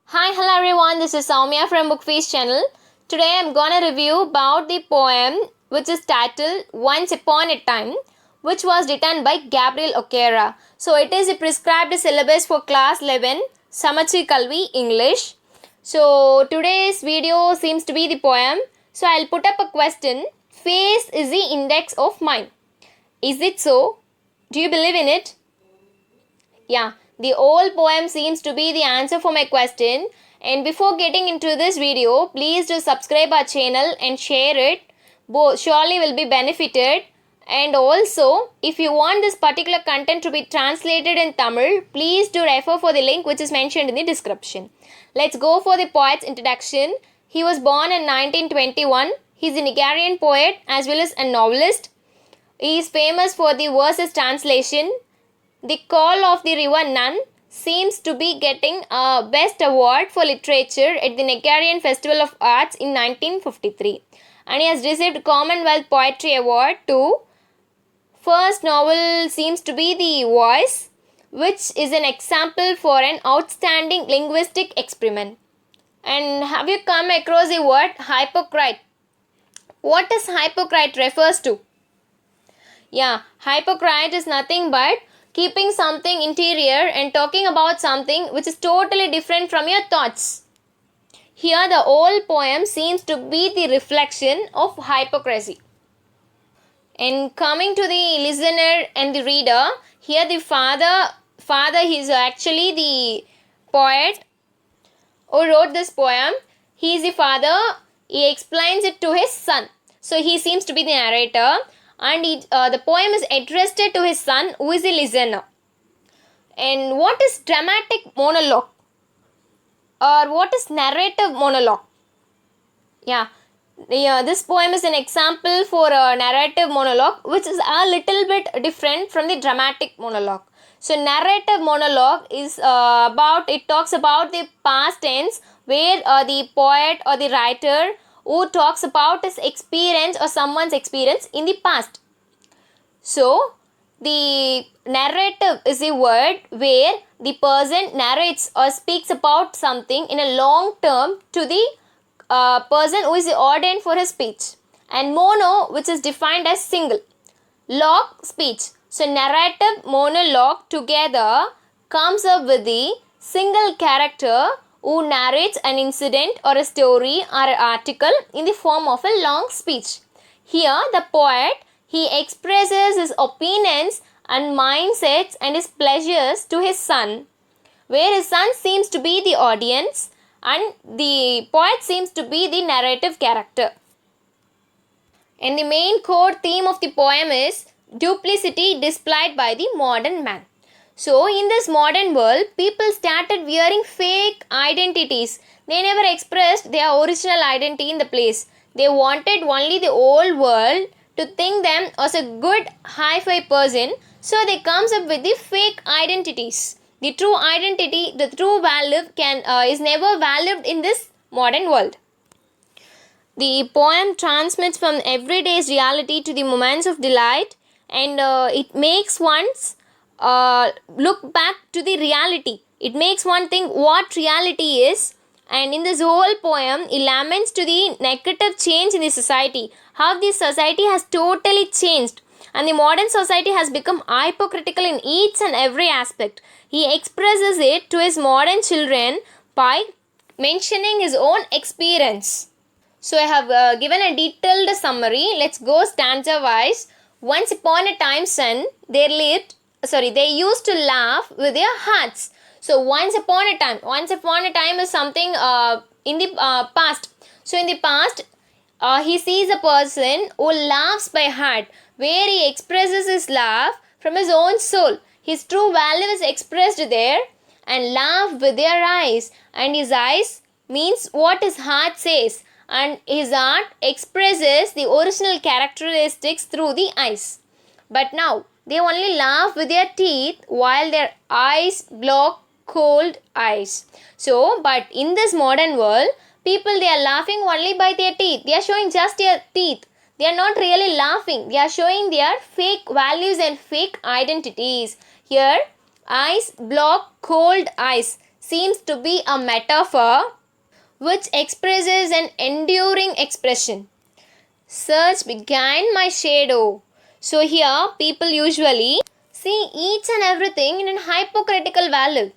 Hi, hello everyone. This is Soumya from Bookfeast channel. Today I'm gonna review about the poem which is titled Once Upon a Time, which was written by Gabriel Okara. So it is a prescribed syllabus for class 11 Samachi Kalvi English. So today's video seems to be the poem. So I'll put up a question. Face is the index of mind. Is it so? Do you believe in it? Yeah, the whole poem seems to be the answer for my question. And before getting into this video, please do subscribe our channel and share it. Both surely will be benefited. And also, if you want this particular content to be translated in Tamil, please do refer for the link which is mentioned in the description. Let's go for the poet's introduction. He was born in 1921. He's a Nigerian poet as well as a novelist. He is famous for the verses translation. The Call of the River Nun seems to be getting a Best Award for Literature at the Nigerian Festival of Arts in 1953. And he has received Commonwealth Poetry Award too. First novel seems to be The Voice, which is an example for an outstanding linguistic experiment. And have you come across the word hypocrite? What does hypocrite refers to? Yeah, hypocrite is nothing but keeping something interior and talking about something which is totally different from your thoughts. Here the whole poem seems to be the reflection of hypocrisy. And coming to the listener and the reader, here the father is actually the poet who wrote this poem. He is the father. He explains it to his son. So he seems to be the narrator. And the poem is addressed to his son, who is the listener. And what is dramatic monologue? Or what is narrative monologue? Yeah, this poem is an example for a narrative monologue, which is a little bit different from the dramatic monologue. So narrative monologue is it talks about the past tense, where the poet or the writer who talks about his experience or someone's experience in the past. So, the narrative is a word where the person narrates or speaks about something in a long term to the person who is the audience for his speech. And mono, which is defined as single. Log, speech. So, narrative, monologue together comes up with the single character who narrates an incident or a story or an article in the form of a long speech. Here, the poet, he expresses his opinions and mindsets and his pleasures to his son, where his son seems to be the audience and the poet seems to be the narrative character. And the main core theme of the poem is duplicity displayed by the modern man. So, in this modern world, people started wearing fake identities. They never expressed their original identity in the place. They wanted only the old world to think them as a good hi-fi person. So, they comes up with the fake identities. The true identity, the true value is never valued in this modern world. The poem transmits from everyday's reality to the moments of delight, and it makes one's look back to the reality. It makes one think what reality is. And in this whole poem, it laments to the negative change in the society, how the society has totally changed, and the modern society has become hypocritical in each and every aspect. He expresses it to his modern children by mentioning his own experience. So I have given a detailed summary. Let's go stanza wise. Once upon a time, son, they used to laugh with their hearts. So once upon a time is something in the past. So in the past, he sees a person who laughs by heart, where he expresses his laugh from his own soul. His true value is expressed there, and laugh with their eyes. And his eyes means what his heart says, and his art expresses the original characteristics through the eyes. But now, they only laugh with their teeth while their eyes block cold eyes. So, but in this modern world, people, they are laughing only by their teeth. They are showing just their teeth. They are not really laughing. They are showing their fake values and fake identities. Here, eyes block cold eyes. seems to be a metaphor which expresses an enduring expression. Search behind my shadow. So here people usually see each and everything in a hypocritical value.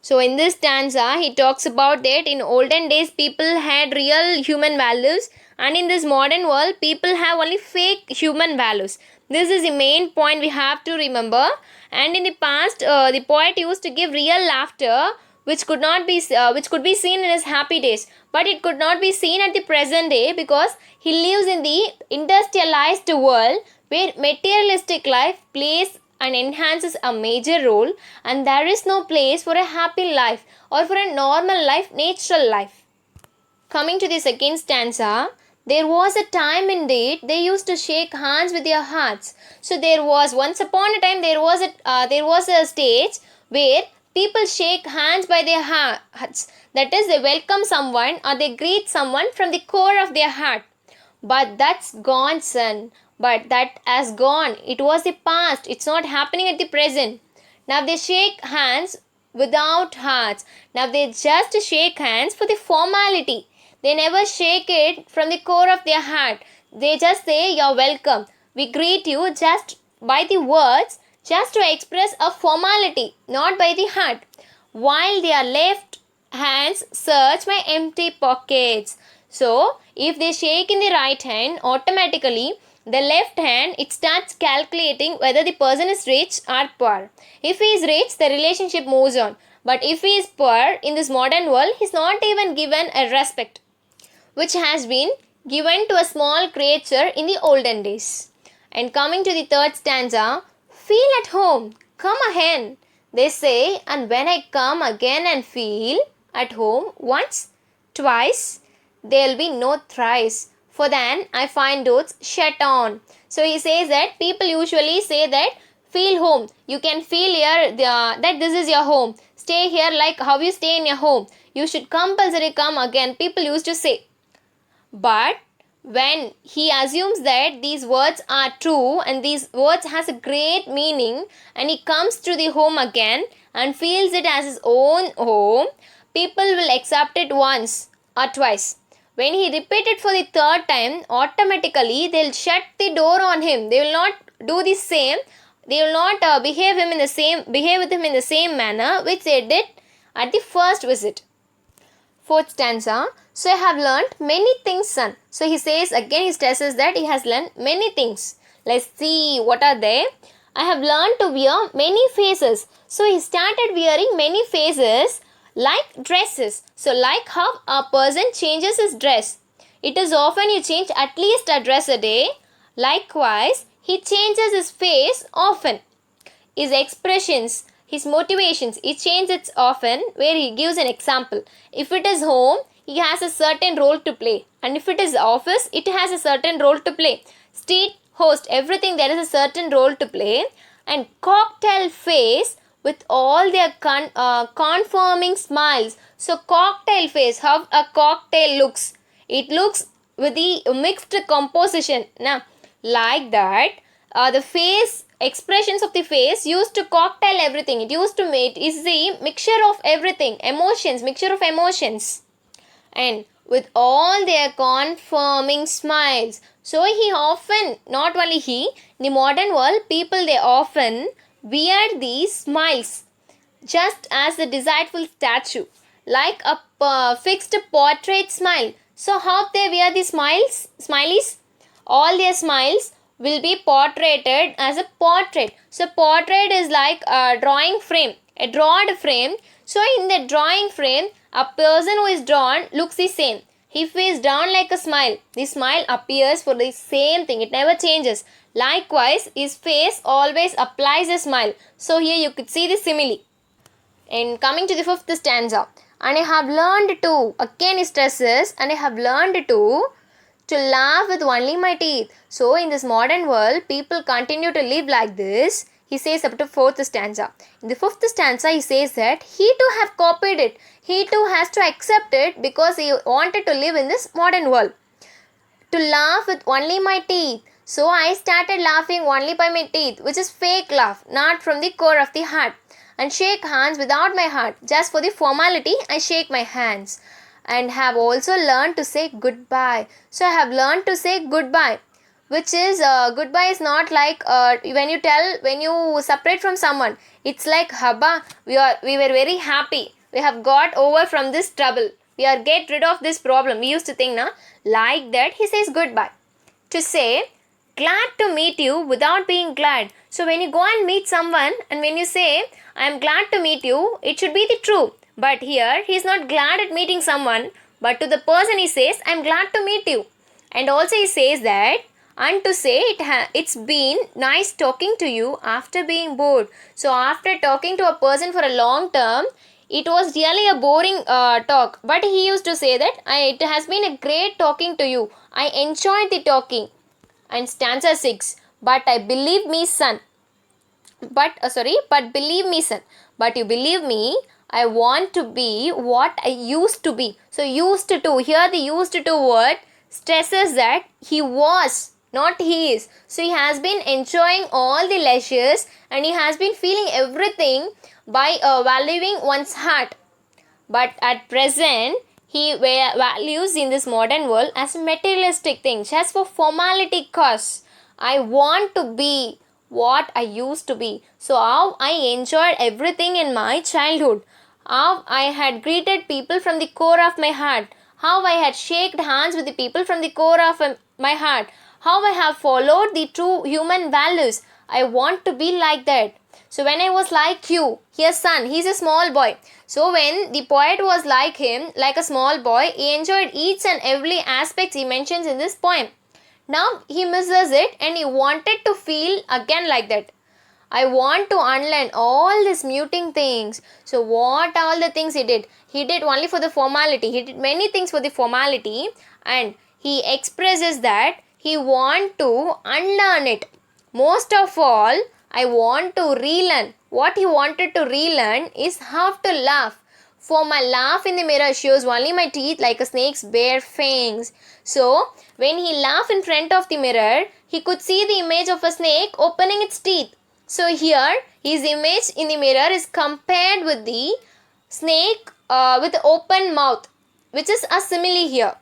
So in this stanza he talks about that in olden days people had real human values, and in this modern world people have only fake human values. This is the main point we have to remember. And in the past the poet used to give real laughter which could be seen in his happy days, but it could not be seen at the present day because he lives in the industrialized world where materialistic life plays and enhances a major role, and there is no place for a happy life or for a normal life, natural life. Coming to the second stanza, there was a time indeed they used to shake hands with their hearts. So there was once upon a time there was a stage where people shake hands by their hearts. That is, they welcome someone or they greet someone from the core of their heart. But that's gone, son. But that has gone. It was the past. It's not happening at the present. Now they shake hands without hearts. Now they just shake hands for the formality. They never shake it from the core of their heart. They just say, "You're welcome. We greet you just by the words, just to express a formality, not by the heart. While their left hands search my empty pockets." So, if they shake in the right hand, automatically the left hand it starts calculating whether the person is rich or poor. If he is rich, the relationship moves on. But if he is poor, in this modern world, he is not even given a respect which has been given to a small creature in the olden days. And coming to the third stanza, feel at home, come again, they say, and when I come again and feel at home once, twice, there'll be no thrice, for then I find doors shut on. So he says that people usually say that feel home. You can feel here that this is your home. Stay here like how you stay in your home. You should compulsory come again. People used to say. But when he assumes that these words are true and these words has a great meaning and he comes to the home again and feels it as his own home, people will accept it once or twice. When he repeats it for the third time, automatically they'll shut the door on him. They will not do the same. They will not behave with him in the same manner which they did at the first visit. Fourth stanza. So I have learnt many things, son. So he says again, he stresses that he has learnt many things. Let's see what are they. I have learned to wear many faces. So he started wearing many faces like dresses. So like how a person changes his dress. It is often you change at least a dress a day. Likewise, he changes his face often. His expressions, his motivations, he changes often, where he gives an example. If it is home, he has a certain role to play, and if it is office, it has a certain role to play. Street host, everything there is a certain role to play. And cocktail face with all their conforming smiles. So cocktail face, how a cocktail looks. It looks with the mixed composition. Now, like that, the face, expressions of the face used to cocktail everything. It used to make, is the mixture of everything, emotions, mixture of emotions. And with all their conforming smiles. So he often, not only he, in the modern world, people they often wear these smiles just as a delightful statue, like a fixed portrait smile. So how they wear the smileys? All their smiles will be portraited as a portrait. So portrait is like a drawing frame, a drawn frame. So in the drawing frame, a person who is drawn looks the same. If he is drawn like a smile, the smile appears for the same thing. It never changes. Likewise, his face always applies a smile. So here you could see the simile. And coming to the fifth stanza. And I have learned to, again he stresses, and I have learned to laugh with only my teeth. So in this modern world, people continue to live like this. He says up to fourth stanza. In the fifth stanza, he says that he too have copied it. He too has to accept it because he wanted to live in this modern world. To laugh with only my teeth. So I started laughing only by my teeth, which is fake laugh, not from the core of the heart. and shake hands without my heart. Just for the formality, I shake my hands. And have also learned to say goodbye. So I have learned to say goodbye, which is goodbye is not like when you separate from someone. It's like haba, we were very happy. We have got over from this trouble. We are get rid of this problem. We used to think na like that. He says goodbye. To say glad to meet you without being glad. So when you go and meet someone and when you say I am glad to meet you, it should be the true. But here he is not glad at meeting someone, but to the person he says I am glad to meet you. And also he says that and to say it's been nice talking to you after being bored. So after talking to a person for a long term, it was really a boring talk. But he used to say that it has been a great talking to you. I enjoyed the talking. And stanza 6. But believe me, son. But believe me, son. But you believe me, I want to be what I used to be. So used to. Here the used to word stresses that he was, not he is. So he has been enjoying all the leisures and he has been feeling everything by valuing one's heart. But at present, he values in this modern world as materialistic things, just for formality cause. I want to be what I used to be. So how I enjoyed everything in my childhood. How I had greeted people from the core of my heart. How I had shaken hands with the people from the core of my heart. How I have followed the true human values. I want to be like that. So when I was like you, his son, he's a small boy. So when the poet was like him, like a small boy, he enjoyed each and every aspect he mentions in this poem. Now he misses it and he wanted to feel again like that. I want to unlearn all these muting things. So what all the things he did? He did only for the formality. He did many things for the formality and he expresses that he want to unlearn it. Most of all, I want to relearn. What he wanted to relearn is how to laugh. For my laugh in the mirror shows only my teeth like a snake's bare fangs. So, when he laughed in front of the mirror, he could see the image of a snake opening its teeth. So here, his image in the mirror is compared with the snake with open mouth, which is a simile here.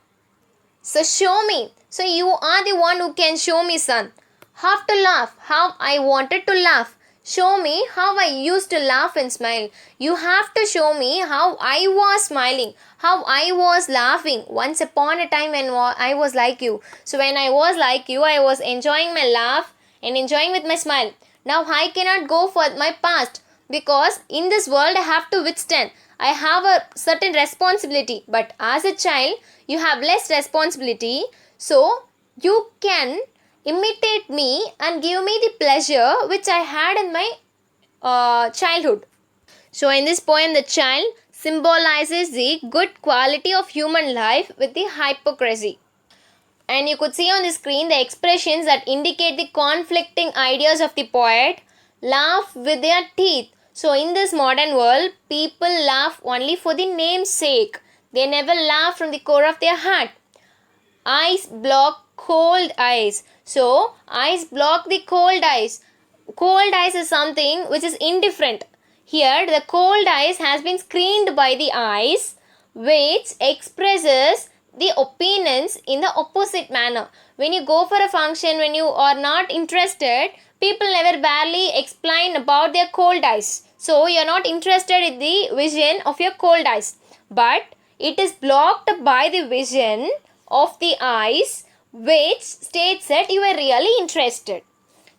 So show me. So you are the one who can show me, son. How to laugh. How I wanted to laugh. Show me how I used to laugh and smile. You have to show me how I was smiling, how I was laughing once upon a time when I was like you. So when I was like you, I was enjoying my laugh and enjoying with my smile. Now I cannot go for my past because in this world I have to withstand. I have a certain responsibility, but as a child you have less responsibility. So you can imitate me and give me the pleasure which I had in my childhood. So in this poem, the child symbolizes the good quality of human life with the hypocrisy. And you could see on the screen the expressions that indicate the conflicting ideas of the poet. Laugh with their teeth. So in this modern world, people laugh only for the name's sake. They never laugh from the core of their heart. Eyes block cold eyes. So eyes block the cold eyes. Cold eyes is something which is indifferent. Here the cold eyes has been screened by the eyes, which expresses the opinions in the opposite manner. When you go for a function, when you are not interested, people never barely explain about their cold eyes. So you are not interested in the vision of your cold eyes. But it is blocked by the vision of the eyes, which states that you are really interested.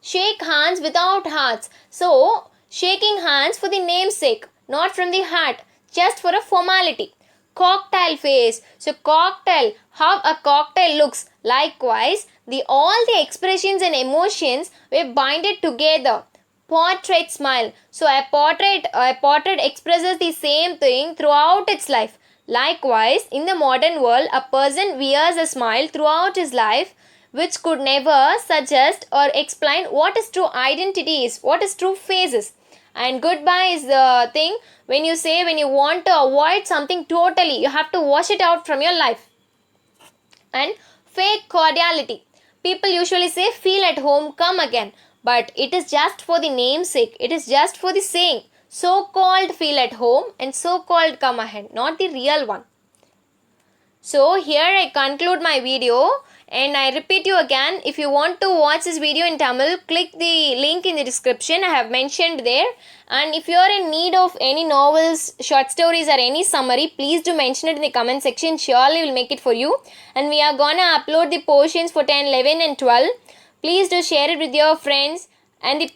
Shake hands without hearts. So shaking hands for the namesake, not from the heart, just for a formality. Cocktail face. So cocktail, how a cocktail looks. Likewise, all the expressions and emotions were binded together. Portrait smile. So a portrait expresses the same thing throughout its life. Likewise, in the modern world, a person wears a smile throughout his life, which could never suggest or explain what is true identity is, what is true face is. And goodbye is the thing when you say, when you want to avoid something totally, you have to wash it out from your life. And fake cordiality. People usually say, feel at home, come again. But it is just for the namesake. It is just for the saying. so-called feel at home and so-called come ahead, not the real one. So here I conclude my video, and I repeat you again, if you want to watch this video in Tamil, click the link in the description. I have mentioned there. And if you are in need of any novels, short stories or any summary, please do mention it in the comment section. Surely we'll make it for you. And we are gonna upload the portions for 10, 11 and 12. Please do share it with your friends and the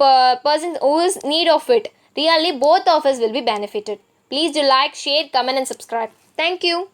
person who is in need of it. Really both of us will be benefited. Please do like, share, comment and subscribe. Thank you.